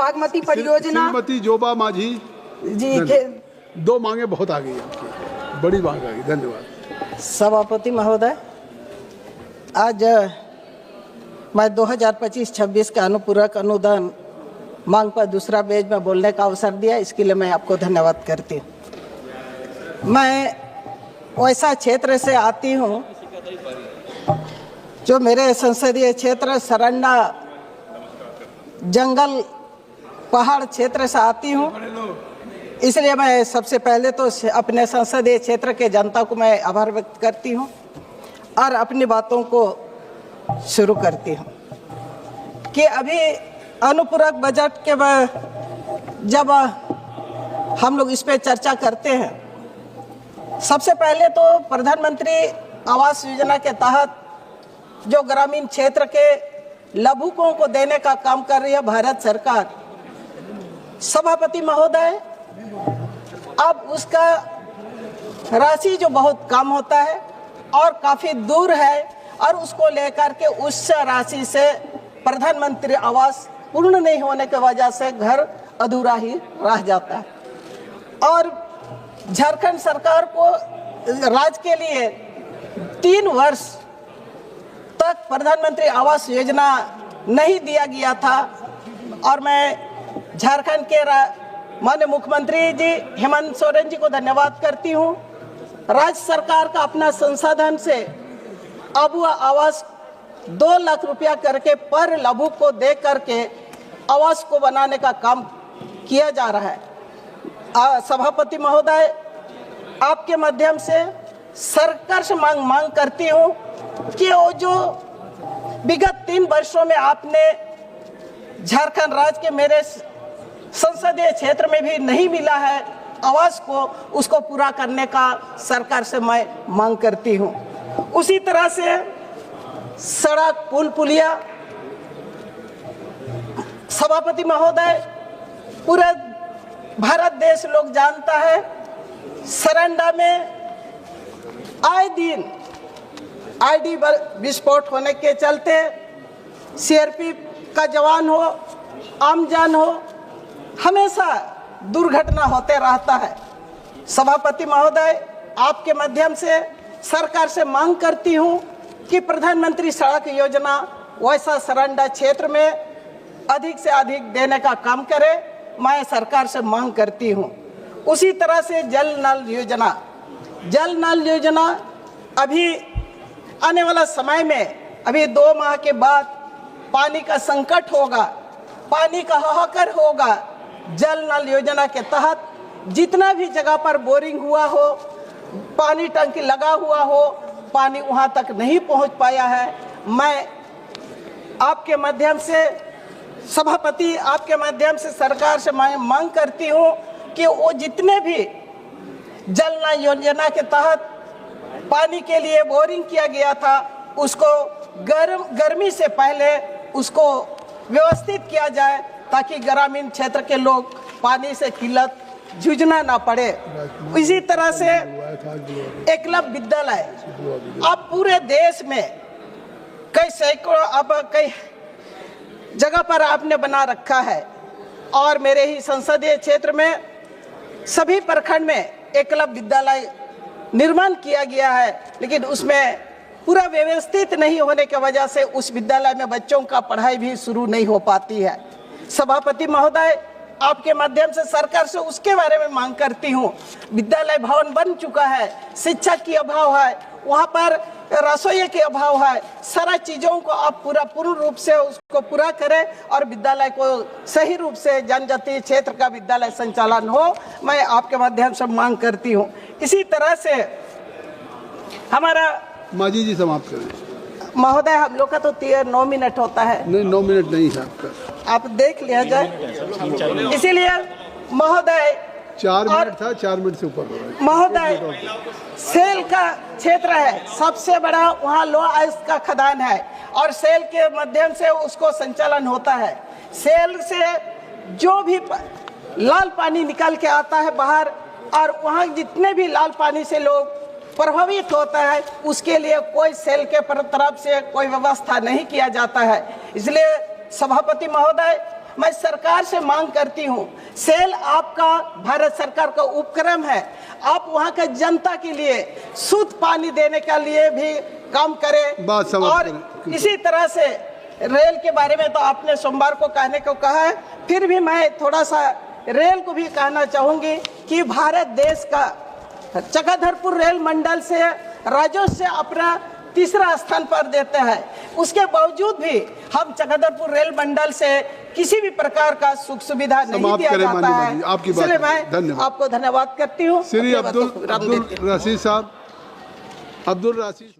बागमती परियोजना। श्रीमती जोबा माझी जी, 2 मांगे बहुत आ गई आपकी, बड़ी मांग आ गई। धन्यवाद। सभापति महोदय, आज मैं 2025-26 का अनुपूरक अनुदान मांग पर दूसरा पेज में बोलने का अवसर दिया, इसके लिए मैं आपको धन्यवाद करती हूँ। मैं वैसा क्षेत्र से आती हूँ जो मेरे संसदीय क्षेत्र सरंडा जंगल पहाड़ क्षेत्र से आती हूँ, इसलिए मैं सबसे पहले तो अपने संसदीय क्षेत्र के जनता को मैं आभार व्यक्त करती हूँ और अपनी बातों को शुरू करती हूँ कि अभी अनुपूरक बजट के जब हम लोग इस पे चर्चा करते हैं, सबसे पहले तो प्रधानमंत्री आवास योजना के तहत जो ग्रामीण क्षेत्र के लाभुकों को देने का काम कर रही है भारत सरकार, सभापति महोदय, अब उसका राशि जो बहुत कम होता है और काफ़ी दूर है और उसको लेकर के उस राशि से प्रधानमंत्री आवास पूर्ण नहीं होने की वजह से घर अधूरा ही रह जाता है। और झारखंड सरकार को राज्य के लिए 3 वर्ष तक प्रधानमंत्री आवास योजना नहीं दिया गया था और मैं झारखंड के माननीय मुख्यमंत्री जी हेमंत सोरेन जी को धन्यवाद करती हूँ। राज्य सरकार का अपना संसाधन से अब वह आवास 2 लाख रुपया करके पर लाभुक को दे करके आवास को बनाने का काम किया जा रहा है। सभापति महोदय, आपके माध्यम से सरकार से मांग करती हूँ कि वो जो विगत 3 वर्षों में आपने झारखंड राज्य के मेरे संसदीय क्षेत्र में भी नहीं मिला है आवास को, उसको पूरा करने का सरकार से मैं मांग करती हूँ। उसी तरह से सड़क पुल पुलिया, सभापति महोदय, पूरा भारत देश लोग जानता है सरंडा में आए दिन आईडी विस्फोट होने के चलते सीआरपी का जवान हो, आम जान हो, हमेशा दुर्घटना होते रहता है। सभापति महोदय, आपके माध्यम से सरकार से मांग करती हूँ कि प्रधानमंत्री सड़क योजना वैसा सरंडा क्षेत्र में अधिक से अधिक देने का काम करे, मैं सरकार से मांग करती हूँ। उसी तरह से जल नल योजना अभी आने वाला समय में अभी 2 माह के बाद पानी का संकट होगा, पानी का हाहाकार होगा। जल नल योजना के तहत जितना भी जगह पर बोरिंग हुआ हो, पानी टंकी लगा हुआ हो, पानी वहां तक नहीं पहुंच पाया है। मैं आपके माध्यम से सभापति, आपके माध्यम से सरकार से मैं मांग करती हूं कि वो जितने भी जल नल योजना के तहत पानी के लिए बोरिंग किया गया था, उसको गर्मी से पहले उसको व्यवस्थित किया जाए ताकि ग्रामीण क्षेत्र के लोग पानी से किल्लत जूझना ना पड़े। इसी तरह से एकलव्य विद्यालय अब पूरे देश में कई सैकड़ों, अब कई जगह पर आपने बना रखा है और मेरे ही संसदीय क्षेत्र में सभी प्रखंड में एकलव्य विद्यालय निर्माण किया गया है, लेकिन उसमें पूरा व्यवस्थित नहीं होने की वजह से उस विद्यालय में बच्चों का पढ़ाई भी शुरू नहीं हो पाती है। सभापति महोदय, आपके माध्यम से सरकार से उसके बारे में मांग करती हूँ। विद्यालय भवन बन चुका है, शिक्षक की अभाव है, वहाँ पर रसोई के अभाव है, सारा चीज़ों को आप पूर्ण रूप से उसको पूरा करें और विद्यालय को सही रूप से जनजातीय क्षेत्र का विद्यालय संचालन हो, मैं आपके माध्यम से मांग करती हूँ। इसी तरह से हमारा माजी जी समाप्त करें। महोदय, हम लोग का तो 9 मिनट होता है। नहीं, 9 मिनट नहीं है आपका, आप देख लिया जाए। इसीलिए महोदय 4 मिनट था, 4 मिनट से ऊपर हो रहा है। महोदय, सेल का क्षेत्र है, सबसे बड़ा वहाँ लो आइस का खदान है और सेल के माध्यम से उसको संचालन होता है। सेल से जो भी लाल पानी निकल के आता है बाहर और वहाँ जितने भी लाल पानी से लोग प्रभावित होता है, उसके लिए कोई सेल के तरफ से कोई व्यवस्था नहीं किया जाता है। इसलिए सभापति महोदय, मैं सरकार से मांग करती हूँ, सेल आपका भारत सरकार का उपक्रम है, आप वहाँ के जनता के लिए शुद्ध पानी देने के लिए भी काम करें। बात समाप्त और करें। इसी तरह से रेल के बारे में तो आपने सोमवार को कहने को कहा है, फिर भी मैं थोड़ा सा रेल को भी कहना चाहूंगी कि भारत देश का चक्रधरपुर रेल मंडल से राजस्व से अपना तीसरा स्थान पर देते हैं। उसके बावजूद भी हम चक्रधरपुर रेल मंडल से किसी भी प्रकार का सुख सुविधा नहीं दिया जाता है। आपकी बात इसलिए मैं आपको धन्यवाद करती हूँ। श्री अब्दुल रशीद साहब, अब्दुल रशीद।